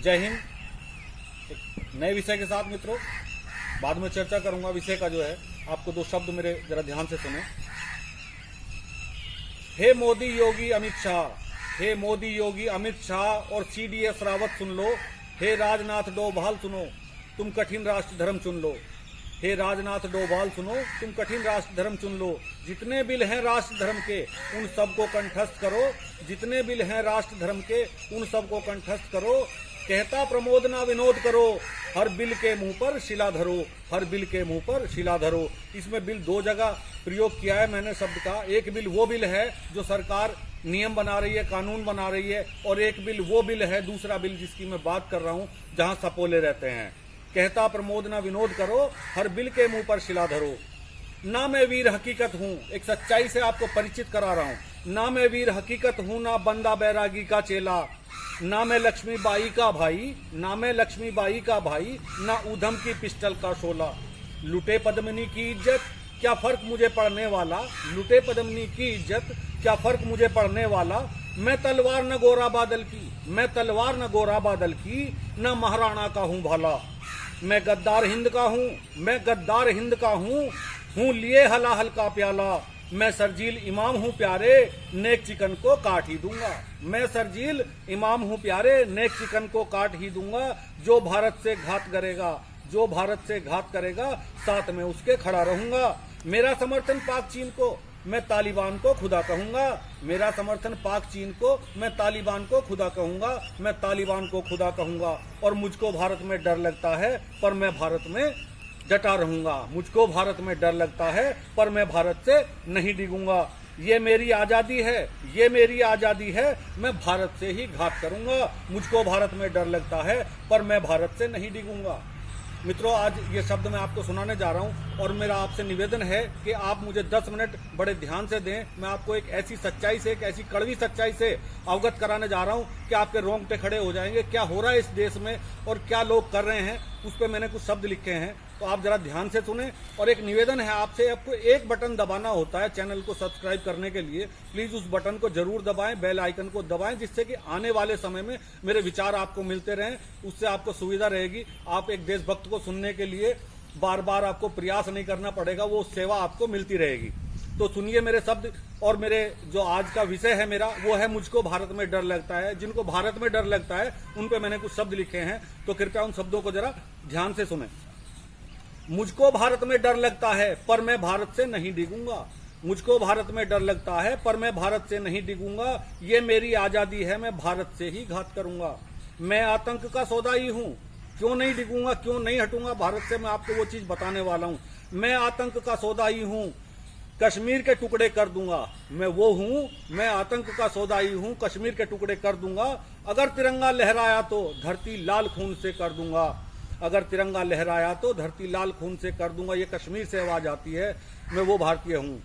जय हिंद। एक नए विषय के साथ मित्रों बाद में चर्चा करूंगा। विषय का जो है आपको दो शब्द मेरे जरा ध्यान से सुने। हे मोदी योगी अमित शाह, हे मोदी योगी अमित शाह और CDS रावत सुन लो। हे राजनाथ डोभाल सुनो, तुम कठिन राष्ट्र धर्म चुन लो। हे राजनाथ डोभाल सुनो, तुम कठिन राष्ट्र धर्म चुन लो। जितने बिल हैं राष्ट्र धर्म के उन सबको कंठस्थ करो। जितने बिल हैं राष्ट्र धर्म के उन सबको कंठस्थ करो। कहता प्रमोद ना विनोद करो, हर बिल के मुंह पर शिला धरो। हर बिल के मुंह पर शिला धरो। इसमें बिल दो जगह प्रयोग किया है मैंने शब्द का। एक बिल वो बिल है जो सरकार नियम बना रही है, कानून बना रही है, और एक बिल वो बिल है, दूसरा बिल जिसकी मैं बात कर रहा हूं, जहां सपोले रहते हैं। कहता प्रमोद ना विनोद करो, हर बिल के मुंह पर शिला धरो। ना मैं वीर हकीकत हूं, एक सच्चाई से आपको परिचित करा रहा हूं। ना मैं वीर हकीकत हूं, ना बंदा बैरागी का चेला। ना मैं लक्ष्मीबाई का भाई, ना मैं लक्ष्मीबाई का भाई, ना ऊधम की पिस्टल का शोला। लुटे पद्मिनी की इज्जत, क्या फर्क मुझे पड़ने वाला। लुटे पद्मिनी की इज्जत, क्या फर्क मुझे पड़ने वाला। मैं तलवार न गोरा बादल की, मैं तलवार न गोरा बादल की, न महाराणा का हूं भाला। मैं गद्दार हिंद का हूँ, मैं गद्दार हिंद का हूँ लिए हलाहल का प्याला। मैं सरजील इमाम हूँ प्यारे, नेक चिकन को काट ही दूंगा। मैं सरजील इमाम हूँ प्यारे, नेक चिकन को काट ही दूंगा। जो भारत से घात करेगा, जो भारत से घात करेगा, साथ में उसके खड़ा रहूंगा। मेरा समर्थन पाक चीन को, मैं तालिबान को खुदा कहूंगा। मेरा समर्थन पाक चीन को, मैं तालिबान को खुदा कहूंगा। मैं तालिबान को खुदा कहूंगा। और मुझको भारत में डर लगता है, पर मैं भारत में डटा रहूंगा। मुझको भारत में डर लगता है, पर मैं भारत से नहीं डिगूंगा। ये मेरी आजादी है, ये मेरी आजादी है, मैं भारत से ही घात करूंगा। मुझको भारत में डर लगता है, पर मैं भारत से नहीं डिगूंगा। मित्रों, आज ये शब्द मैं आपको सुनाने जा रहा हूं, और मेरा आपसे निवेदन है कि आप मुझे 10 मिनट बड़े ध्यान से दें। मैं आपको एक ऐसी सच्चाई से, एक ऐसी कड़वी सच्चाई से अवगत कराने जा रहा हूं कि आपके रोंगटे खड़े हो जाएंगे। क्या हो रहा है इस देश में और क्या लोग कर रहे हैं, उस पर मैंने कुछ शब्द लिखे हैं, तो आप जरा ध्यान से सुने। और एक निवेदन है आपसे, आपको एक बटन दबाना होता है चैनल को सब्सक्राइब करने के लिए। प्लीज उस बटन को जरूर दबाएं, बेल आइकन को दबाएं, जिससे कि आने वाले समय में मेरे विचार आपको मिलते रहें। उससे आपको सुविधा रहेगी। आप एक देशभक्त को सुनने के लिए बार बार आपको प्रयास नहीं करना पड़ेगा, वो सेवा आपको मिलती रहेगी। तो सुनिए मेरे शब्द। और मेरे जो आज का विषय है मेरा, वो है मुझको भारत में डर लगता है। जिनको भारत में डर लगता है उन पे मैंने कुछ शब्द लिखे हैं, तो कृपया उन शब्दों को जरा ध्यान से सुने। मुझको भारत में डर लगता है, पर मैं भारत से नहीं डिगूंगा। मुझको भारत में डर लगता है, पर मैं भारत से नहीं डिगूंगा। ये मेरी आजादी है, मैं भारत से ही घात करूंगा। मैं आतंक का सौदाई हूँ, क्यों नहीं डिगूंगा, क्यों नहीं हटूंगा भारत से, मैं आपको वो चीज बताने वाला हूँ। मैं आतंक का सौदाई हूँ, कश्मीर के टुकड़े कर दूंगा। मैं वो हूँ, मैं आतंक का सौदाई हूँ, कश्मीर के टुकड़े कर दूंगा। अगर तिरंगा लहराया तो धरती लाल खून से कर दूंगा। अगर तिरंगा लहराया तो धरती लाल खून से कर दूंगा। ये कश्मीर से आवाज आती है। मैं वो भारतीय हूँ।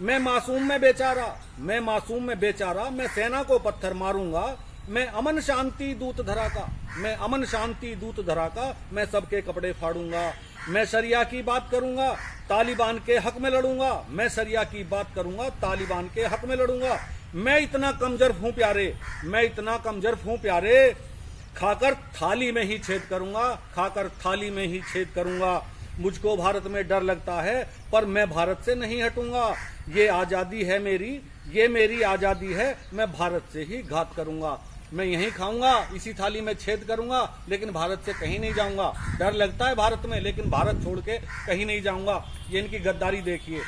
मैं मासूम में बेचारा, मैं मासूम में बेचारा, मैं सेना को पत्थर मारूंगा। मैं अमन शांति दूत धरा का, मैं अमन शांति दूत धरा का, मैं सबके कपड़े फाड़ूंगा। मैं शरिया की बात करूंगा, तालिबान के हक में लड़ूंगा। मैं शरिया की बात करूंगा, तालिबान के हक में लड़ूंगा। मैं इतना कमजोर हूं प्यारे, मैं इतना कमजोर हूं प्यारे, खाकर थाली में ही छेद करूंगा, खाकर थाली में ही छेद करूंगा। मुझको भारत में डर लगता है, पर मैं भारत से नहीं हटूंगा। ये आजादी है मेरी, ये मेरी आजादी है, मैं भारत से ही घात करूंगा। मैं यहीं खाऊंगा, इसी थाली में छेद करूंगा, लेकिन भारत से कहीं नहीं जाऊंगा। डर लगता है भारत में, लेकिन भारत छोड़ के कहीं नहीं जाऊंगा। ये इनकी गद्दारी देखिए।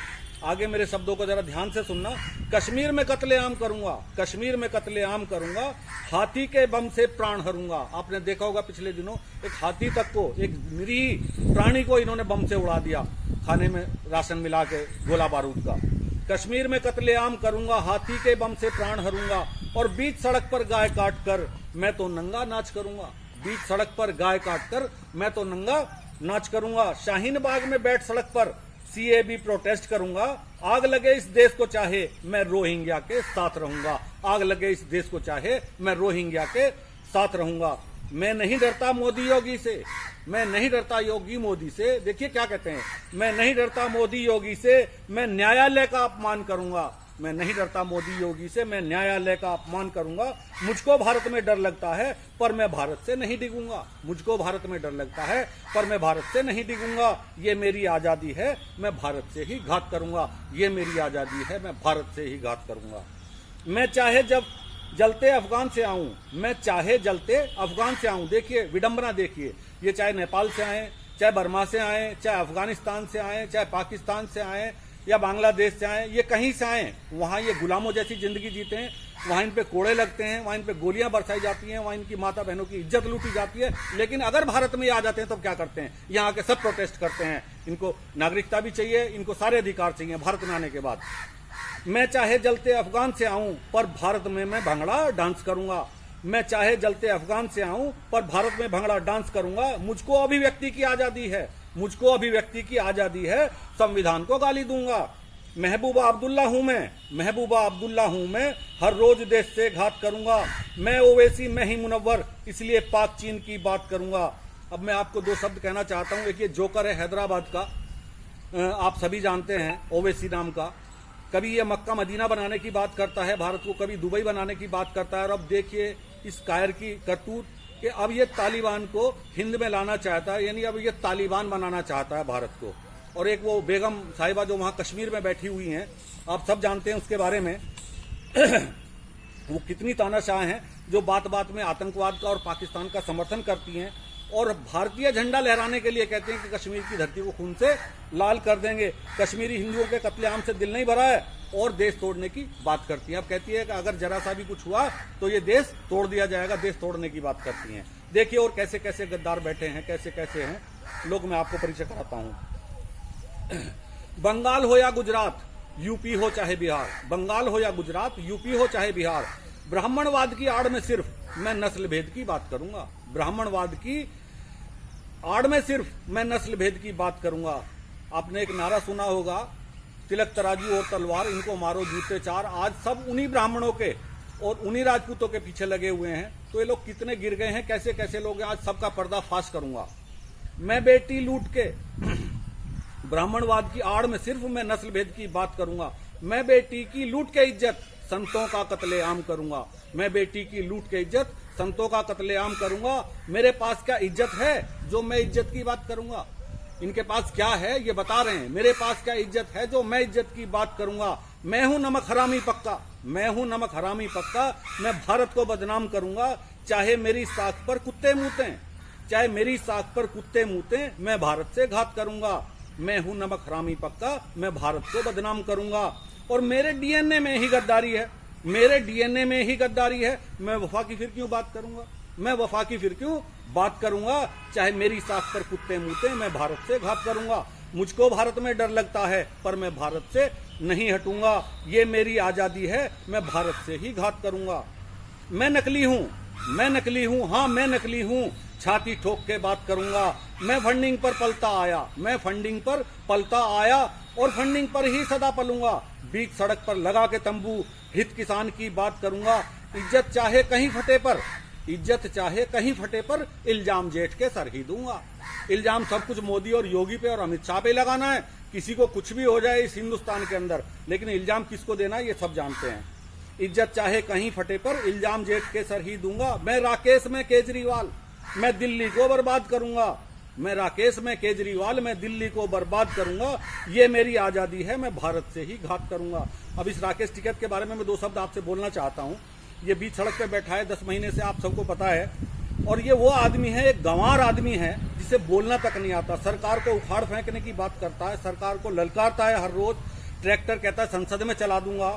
आगे मेरे शब्दों को जरा ध्यान से सुनना। कश्मीर में कत्लेआम करूंगा, कश्मीर में कत्लेआम करूंगा। हाथी के बम से प्राण हरूंगा। आपने देखा होगा पिछले दिनों एक हाथी तक को, एक निरीह प्राणी को इन्होंने बम से उड़ा दिया, खाने में राशन मिला के गोला बारूद का। कश्मीर में कत्लेआम करूंगा, हाथी के बम से प्राण हरूंगा। और बीच सड़क पर गाय काट कर मैं तो नंगा नाच करूंगा। बीच सड़क पर गाय काट कर मैं तो नंगा नाच करूंगा। शाहीन बाग में बैठ सड़क पर CAB प्रोटेस्ट करूंगा। आग लगे इस देश को चाहे, मैं रोहिंग्या के साथ रहूंगा। आग लगे इस देश को चाहे, मैं रोहिंग्या के साथ रहूंगा। मैं नहीं डरता मोदी योगी से, मैं नहीं डरता योगी मोदी से। देखिए क्या कहते हैं, मैं नहीं डरता मोदी योगी से। मैं न्यायालय का अपमान करूंगा, मैं नहीं डरता मोदी योगी से, मैं न्यायालय का अपमान करूंगा। मुझको भारत में डर लगता है पर मैं भारत से नहीं डिगूंगा। मुझको भारत में डर लगता है पर मैं भारत से नहीं डिगूंगा। ये मेरी आज़ादी है, मैं भारत से ही घात करूंगा। ये मेरी आज़ादी है, मैं भारत से ही घात करूंगा। मैं चाहे जब जलते अफगान से आऊं, मैं चाहे जलते अफगान से आऊं। देखिए विडंबना, देखिए ये चाहे नेपाल से आए, चाहे बर्मा से आए, चाहे अफगानिस्तान से आए, चाहे पाकिस्तान से आए या बांग्लादेश से आए, ये कहीं से आए, वहाँ ये गुलामों जैसी जिंदगी जीते हैं, वहाँ इन पे कोड़े लगते हैं, वहाँ इन पे गोलियां बरसाई जाती हैं, वहाँ इनकी माता बहनों की इज्जत लूटी जाती है। लेकिन अगर भारत में ये आ जाते हैं तो क्या करते हैं? यहाँ आके सब प्रोटेस्ट करते हैं। इनको नागरिकता भी चाहिए, इनको सारे अधिकार चाहिए भारत में आने के बाद। मैं चाहे जलते अफगान से आऊं पर भारत में मैं भंगड़ा डांस करूंगा। मैं चाहे जलते अफगान से आऊं पर भारत में भंगड़ा डांस करूंगा। मुझको अभिव्यक्ति की आजादी है, मुझको अभिव्यक्ति की आजादी है, संविधान को गाली दूंगा। महबूबा अब्दुल्ला हूं मैं, महबूबा अब्दुल्ला हूं मैं, हर रोज देश से घात करूंगा। मैं ओवैसी, मैं ही मुनव्वर, इसलिए पाक चीन की बात करूंगा। अब मैं आपको दो शब्द कहना चाहता हूं। एक ये जोकर है हैदराबाद का, आप सभी जानते हैं, ओवैसी नाम का। कभी ये मक्का मदीना बनाने की बात करता है भारत को, कभी दुबई बनाने की बात करता है। और अब देखिए इस कायर की करतूत कि अब ये तालिबान को हिंद में लाना चाहता है, यानी अब ये तालिबान बनाना चाहता है भारत को। और एक वो बेगम साहिबा जो वहाँ कश्मीर में बैठी हुई हैं, आप सब जानते हैं उसके बारे में वो कितनी तानाशाह हैं, जो बात बात में आतंकवाद का और पाकिस्तान का समर्थन करती हैं और भारतीय झंडा लहराने के लिए कहते हैं कि कश्मीर की धरती को खून से लाल कर देंगे। कश्मीरी हिंदुओं के कत्लेआम से दिल नहीं भरा है और देश तोड़ने की बात करती है। अब कहती है कि अगर जरा सा भी कुछ हुआ तो ये देश तोड़ दिया जाएगा, देश तोड़ने की बात करती हैं। देखिए और कैसे कैसे गद्दार बैठे हैं, कैसे कैसे हैं लोग। मैं आपको परिचय कराता हूं। बंगाल हो या गुजरात, यूपी हो चाहे बिहार, बंगाल हो या गुजरात, यूपी हो चाहे बिहार, ब्राह्मणवाद की आड़ में सिर्फ मैं नस्ल भेद की बात करूंगा। ब्राह्मणवाद की आड़ में सिर्फ मैं नस्ल भेद की बात करूंगा। आपने एक नारा सुना होगा, तिलक तराजू और तलवार, इनको मारो जूते चार। आज सब उन्हीं ब्राह्मणों के और उन्हीं राजपूतों के पीछे लगे हुए हैं। तो ये लोग कितने गिर गए हैं, कैसे कैसे लोग हैं, आज सबका पर्दाफाश करूंगा। मैं बेटी लूट के ब्राह्मणवाद की आड़ में सिर्फ मैं नस्ल भेद की बात करूंगा। मैं बेटी की लूट के इज्जत संतों का कत्लेआम करूंगा। मैं बेटी की लूट के इज्जत संतों का कत्लेआम करूंगा। मेरे पास क्या इज्जत है जो मैं इज्जत की बात करूंगा? इनके पास क्या है ये बता रहे हैं। मेरे पास क्या इज्जत है जो मैं इज्जत की बात करूंगा? मैं हूं नमक हरामी पक्का, मैं हूं नमक हरामी पक्का। मैं भारत को बदनाम करूंगा, चाहे मेरी साख पर कुत्ते मूतें, चाहे मेरी साख पर कुत्ते मूतें, मैं भारत से घात करूंगा। मैं हूं नमक हरामी पक्का, मैं भारत को बदनाम करूंगा। और मेरे डीएनए में ही गद्दारी है, मेरे डीएनए में ही गद्दारी है। मैं वफा की फिर क्यों बात करूंगा? मैं वफा की फिर क्यों बात करूंगा? चाहे मेरी साख पर कुत्ते मूते, मैं भारत से घात करूंगा। मुझको भारत में डर लगता है पर मैं भारत से नहीं हटूंगा। ये मेरी आजादी है, मैं भारत से ही घात करूंगा। मैं नकली हूं, मैं नकली हूं, हाँ मैं नकली हूं, छाती ठोक के बात करूंगा। मैं फंडिंग पर पलता आया, मैं फंडिंग पर पलता आया और फंडिंग पर ही सदा पलूंगा। बीच सड़क पर लगा के तंबू, हित किसान की बात करूंगा। इज्जत चाहे कहीं फटे पर, इज्जत चाहे कहीं फटे पर, इल्जाम जेठ के सर ही दूंगा। इल्जाम सब कुछ मोदी और योगी पे और अमित शाह पे लगाना है। किसी को कुछ भी हो जाए इस हिंदुस्तान के अंदर, लेकिन इल्जाम किसको देना है ये सब जानते हैं। इज्जत चाहे कहीं फटे पर, इल्जाम जेठ के सर ही दूंगा। मैं राकेश में केजरीवाल, मैं दिल्ली को बर्बाद करूंगा। मैं राकेश में केजरीवाल, मैं दिल्ली को बर्बाद करूंगा। ये मेरी आजादी है, मैं भारत से ही घात करूंगा। अब इस राकेश टिकैत के बारे में मैं दो शब्द आपसे बोलना चाहता हूं। ये बीच सड़क पे बैठा है 10 महीने से, आप सबको पता है। और ये वो आदमी है, एक गंवार आदमी है जिसे बोलना तक नहीं आता। सरकार को उखाड़ फेंकने की बात करता है, सरकार को ललकारता है हर रोज। ट्रैक्टर कहता है संसद में चला दूंगा,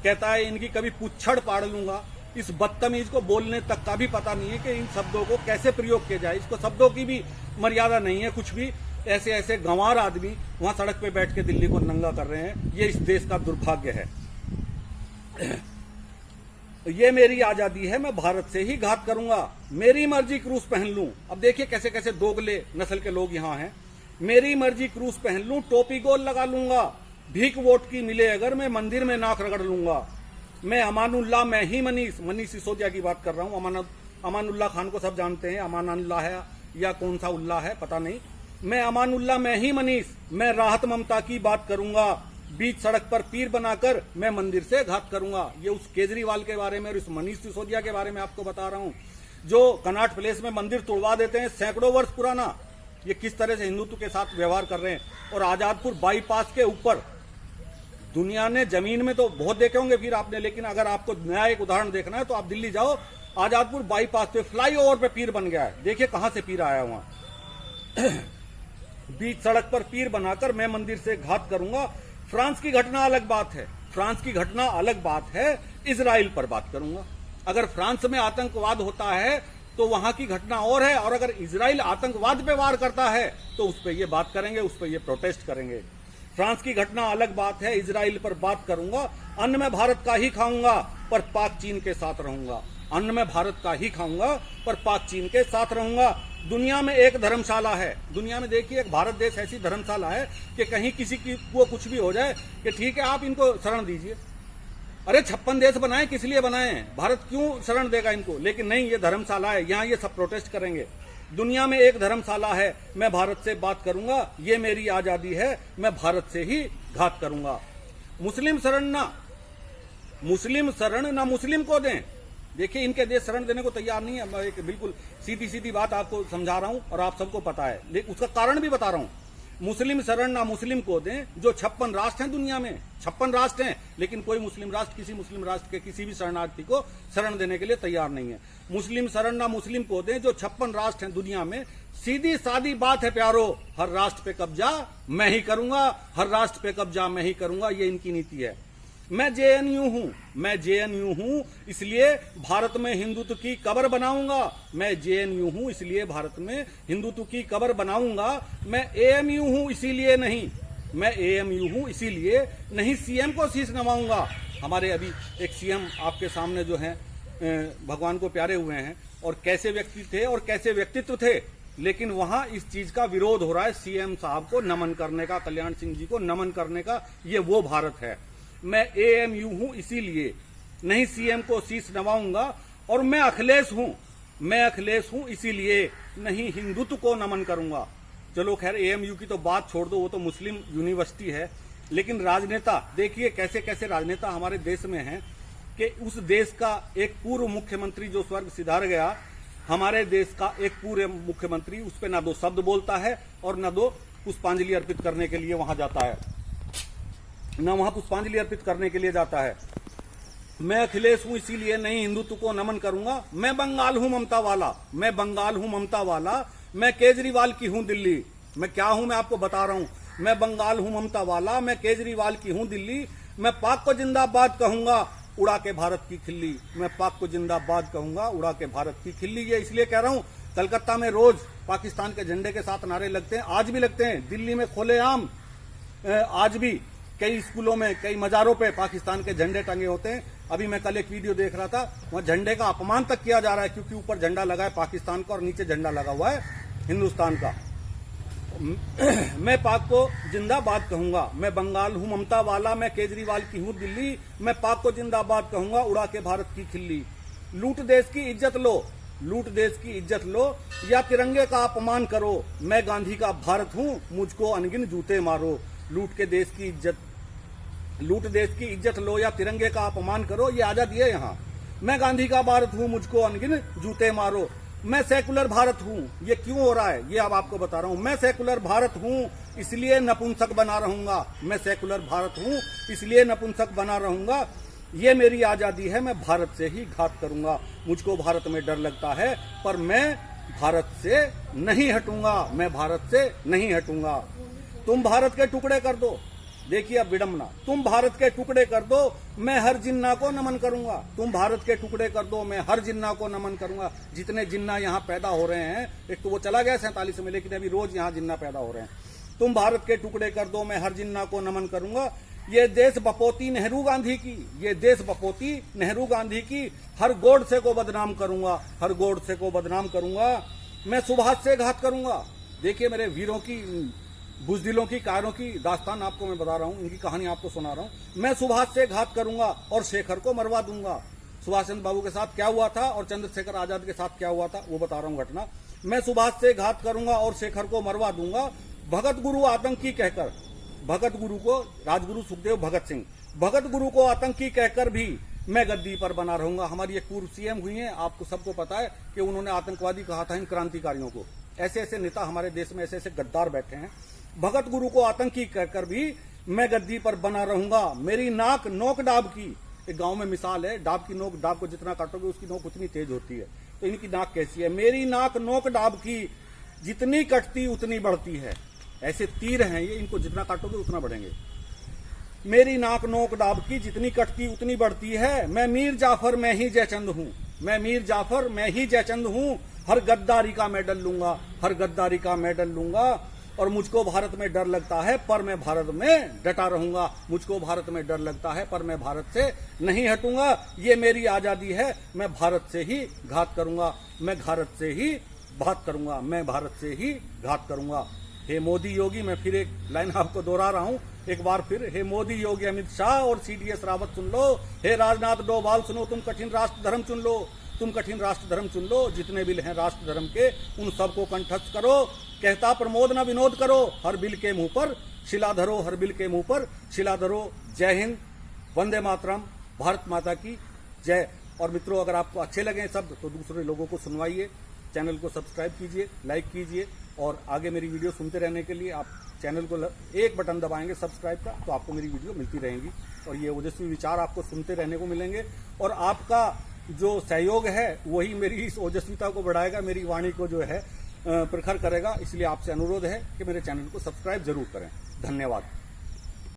कहता है इनकी कभी पुच्छड़ पाड़ लूंगा। इस बदतमीज को बोलने तक का भी पता नहीं है कि इन शब्दों को कैसे प्रयोग किया जाए। इसको शब्दों की भी मर्यादा नहीं है कुछ भी। ऐसे ऐसे गंवार आदमी वहां सड़क पे बैठ के दिल्ली को नंगा कर रहे हैं। ये इस देश का दुर्भाग्य है। ये मेरी आजादी है, मैं भारत से ही घात करूंगा। मेरी मर्जी क्रूस पहन लूं। अब देखिए कैसे कैसे दोगले नस्ल के लोग यहाँ हैं। मेरी मर्जी क्रूस पहन लूं, टोपी गोल लगा लूंगा। भीख वोट की मिले अगर, मैं मंदिर में नाक रगड़ लूंगा। मैं अमानुल्लाह, मैं ही मनीष सिसोदिया की बात कर रहा हूं। अमानुल्लाह खान को सब जानते हैं, अमानुल्लाह है या कौन सा उल्लाह है पता नहीं। मैं अमानुल्लाह, मैं ही मनीष, मैं राहत ममता की बात करूंगा। बीच सड़क पर पीर बनाकर मैं मंदिर से घात करूंगा। ये उस केजरीवाल के बारे में और इस मनीष सिसोदिया के बारे में आपको बता रहा हूं, जो कनॉट प्लेस में मंदिर तोड़वा देते हैं सैकड़ों वर्ष पुराना। ये किस तरह से हिंदुत्व के साथ व्यवहार कर रहे हैं। और आजादपुर बाईपास के ऊपर दुनिया ने जमीन में तो बहुत देखे होंगे फिर आपने, लेकिन अगर आपको नया एक उदाहरण देखना है तो आप दिल्ली जाओ, आजादपुर बाईपास पे फ्लाईओवर पे पीर बन गया है। देखिए कहां से पीर आया वहां। बीच सड़क पर पीर बनाकर मैं मंदिर से घात करूंगा। फ्रांस की घटना अलग बात है, फ्रांस की घटना अलग बात है। इजराइल पर बात करूंगा। अगर फ्रांस में आतंकवाद होता है तो वहां की घटना और है, और अगर इजराइल आतंकवाद पे वार करता है तो उस पर ये बात करेंगे, उस पर ये प्रोटेस्ट करेंगे। फ्रांस की घटना अलग बात है, इजराइल पर बात करूंगा। अन्न में भारत का ही खाऊंगा पर पाक चीन के साथ रहूंगा। अन्न में भारत का ही खाऊंगा पर पाक चीन के साथ रहूंगा। दुनिया में एक धर्मशाला है, दुनिया में देखिए एक भारत देश ऐसी धर्मशाला है कि कहीं किसी की को कुछ भी हो जाए कि ठीक है आप इनको शरण दीजिए। अरे 56 देश बनाए, किस लिए बनाए हैं? भारत क्यों शरण देगा इनको? लेकिन नहीं, ये धर्मशाला है, यहाँ ये सब प्रोटेस्ट करेंगे। दुनिया में एक धर्मशाला है, मैं भारत से बात करूंगा, ये मेरी आजादी है, मैं भारत से ही घात करूंगा। मुस्लिम शरण ना मुस्लिम को दें। देखिए इनके देश शरण देने को तैयार नहीं है। मैं एक बिल्कुल सीधी सीधी बात आपको समझा रहा हूं और आप सबको पता है, लेकिन उसका कारण भी बता रहा हूं। मुस्लिम शरण ना मुस्लिम को दें। जो 56 राष्ट्र हैं दुनिया में, 56 राष्ट्र हैं, लेकिन कोई मुस्लिम राष्ट्र किसी मुस्लिम राष्ट्र के किसी भी शरणार्थी को शरण देने के लिए तैयार नहीं है। मुस्लिम शरण ना मुस्लिम को दें। जो 56 राष्ट्र हैं दुनिया में, सीधी सादी बात है प्यारो, हर राष्ट्र पे कब्जा मैं ही करूंगा, हर राष्ट्र पे कब्जा मैं ही करूंगा, ये इनकी नीति है। मैं जेएनयू हूं इसलिए भारत में हिंदुत्व की कब्र बनाऊंगा। मैं जेएनयू हूं इसलिए भारत में हिंदुत्व की कब्र बनाऊंगा। मैं एएमयू हूं इसीलिए नहीं सीएम को शीश नवाऊंगा। हमारे अभी एक सीएम आपके सामने जो है भगवान को प्यारे हुए हैं, और कैसे व्यक्ति थे और कैसे व्यक्तित्व थे, लेकिन वहां इस चीज का विरोध हो रहा है। सीएम साहब को नमन करने का, कल्याण सिंह जी को नमन करने का, ये वो भारत है। मैं एएमयू हूं इसीलिए नहीं सीएम को शीश नवाऊंगा। और मैं अखिलेश हूं इसीलिए नहीं हिंदुत्व को नमन करूंगा। चलो खैर एएमयू की तो बात छोड़ दो, वो तो मुस्लिम यूनिवर्सिटी है। लेकिन राजनेता देखिए कैसे कैसे राजनेता हमारे देश में हैं कि उस देश का एक पूर्व मुख्यमंत्री जो स्वर्ग सिधार गया, हमारे देश का एक पूर्व मुख्यमंत्री उस पर ना दो शब्द बोलता है और ना दो पुष्पांजलि अर्पित करने के लिए वहां जाता है, न वहां पुष्पांजलि अर्पित करने के लिए जाता है। मैं अखिलेश हूं इसीलिए नहीं हिंदुत्व को नमन करूंगा। मैं बंगाल हूं ममता वाला। मैं केजरीवाल की हूं दिल्ली। मैं क्या हूं मैं आपको बता रहा हूं। मैं बंगाल हूं ममता वाला, मैं केजरीवाल की हूं दिल्ली। मैं पाक को जिंदाबाद कहूंगा, उड़ा के भारत की खिल्ली। मैं पाक को जिंदाबाद कहूंगा, उड़ा के भारत की खिल्ली। ये इसलिए कह रहा हूं, कलकत्ता में रोज पाकिस्तान के झंडे के साथ नारे लगते हैं, आज भी लगते हैं। दिल्ली में खुलेआम आज भी कई स्कूलों में, कई मजारों पे पाकिस्तान के झंडे टंगे होते हैं। अभी मैं कल एक वीडियो देख रहा था, वहां झंडे का अपमान तक किया जा रहा है, क्योंकि ऊपर झंडा लगा है पाकिस्तान का और नीचे झंडा लगा हुआ है हिंदुस्तान का। मैं पाक को जिंदाबाद कहूंगा। मैं बंगाल हूं ममता वाला, मैं केजरीवाल की हूं दिल्ली। मैं पाक को जिंदाबाद कहूंगा, उड़ा के भारत की खिल्ली। लूट देश की इज्जत लो या तिरंगे का अपमान करो। मैं गांधी का भारत हूं, मुझको अनगिन जूते मारो। लूट देश की इज्जत लो या तिरंगे का अपमान करो, ये आजादी है यहाँ। मैं गांधी का भारत हूं, मुझको अनगिन जूते मारो। मैं सेकुलर भारत हूं, ये क्यों हो रहा है ये अब आपको बता रहा हूं। मैं सेकुलर भारत हूं इसलिए नपुंसक बना रहूंगा। मैं सेकुलर भारत हूं इसलिए नपुंसक बना रहूंगा। ये मेरी आजादी है, मैं भारत से ही घात करूंगा। मुझको भारत में डर लगता है पर मैं भारत से नहीं हटूंगा। तुम भारत के टुकड़े कर दो। देखिए अब विडंबना, तुम भारत के टुकड़े कर दो, मैं हर जिन्ना को नमन करूंगा। तुम भारत के टुकड़े कर दो, मैं हर जिन्ना को नमन करूंगा। जितने जिन्ना यहाँ पैदा हो रहे हैं, एक तो वो चला गया 47 में, लेकिन अभी रोज यहाँ जिन्ना पैदा हो रहे हैं। तुम भारत के टुकड़े कर दो, मैं हर जिन्ना को नमन करूंगा। ये देश बपोती नेहरू गांधी की हर गोडसे को बदनाम करूंगा। मैं सुभाष से घात करूंगा। देखिए मेरे वीरों की, बुजदिलों की, कायरों की दास्तान आपको मैं बता रहा हूं, इनकी कहानी आपको सुना रहा हूं। मैं सुभाष से घात करूंगा और शेखर को मरवा दूंगा। सुभाष चंद्र बाबू के साथ क्या हुआ था और चंद्रशेखर आजाद के साथ क्या हुआ था वो बता रहा हूं घटना। मैं सुभाष से घात करूंगा और शेखर को मरवा दूंगा। भगत गुरु आतंकी कहकर भगत गुरु को, राजगुरु सुखदेव भगत सिंह, भगत गुरु को आतंकी कहकर भी मैं गद्दी पर बना रहूंगा। हमारी एक पूर्व सीएम हुई हैं, आपको सबको पता है कि उन्होंने आतंकवादी कहा था इन क्रांतिकारियों को। ऐसे ऐसे नेता हमारे देश में, ऐसे ऐसे गद्दार बैठे हैं। भगत गुरु को आतंकी कहकर भी मैं गद्दी पर बना रहूंगा। मेरी नाक नोक डाब की, एक गांव में मिसाल है, डाब की नोक, डाब को जितना काटोगे उसकी नोक उतनी तेज होती है, तो इनकी नाक कैसी है? मेरी नाक नोक डाब की, जितनी कटती उतनी बढ़ती है। ऐसे तीर हैं ये, इनको जितना काटोगे उतना बढ़ेंगे। मेरी नाक नोक डाब की, जितनी कटती उतनी बढ़ती है। मैं मीर जाफर मैं ही जयचंद हूं, मैं मीर जाफर मैं ही जयचंद हूं। हर गद्दारी का मेडल लूंगा, हर गद्दारी का मेडल लूंगा। और मुझको भारत में डर लगता है पर मैं भारत में डटा रहूंगा। मुझको भारत में डर लगता है पर मैं भारत से नहीं हटूंगा। ये मेरी आजादी है, मैं भारत से ही घात करूंगा, मैं भारत से ही बात करूंगा, मैं भारत से ही घात करूंगा। हे मोदी योगी, मैं फिर एक लाइन आपको दोहरा रहा हूं एक बार फिर। हे मोदी योगी अमित शाह और CDS रावत सुन लो। हे राजनाथ डोभाल सुनो, तुम कठिन राष्ट्र धर्म चुन लो, तुम कठिन राष्ट्र धर्म चुन लो। जितने बिल हैं राष्ट्र धर्म के, उन सबको कंठस्थ करो। कहता प्रमोद न विनोद करो, हर बिल के मुंह पर शिला धरो, हर बिल के मुंह पर शिला धरो। जय हिंद, वंदे मातरम, भारत माता की जय। और मित्रों, अगर आपको अच्छे लगे शब्द तो दूसरे लोगों को सुनवाइए, चैनल को सब्सक्राइब कीजिए, लाइक कीजिए। और आगे मेरी वीडियो सुनते रहने के लिए आप चैनल को एक बटन दबाएंगे सब्सक्राइब का, तो आपको मेरी वीडियो मिलती रहेंगी। और ये ओजस्वी विचार आपको सुनते रहने को मिलेंगे। और आपका जो सहयोग है वही मेरी इस ओजस्विता को बढ़ाएगा, मेरी वाणी को जो है प्रखर करेगा। इसलिए आपसे अनुरोध है कि मेरे चैनल को सब्सक्राइब जरूर करें। धन्यवाद।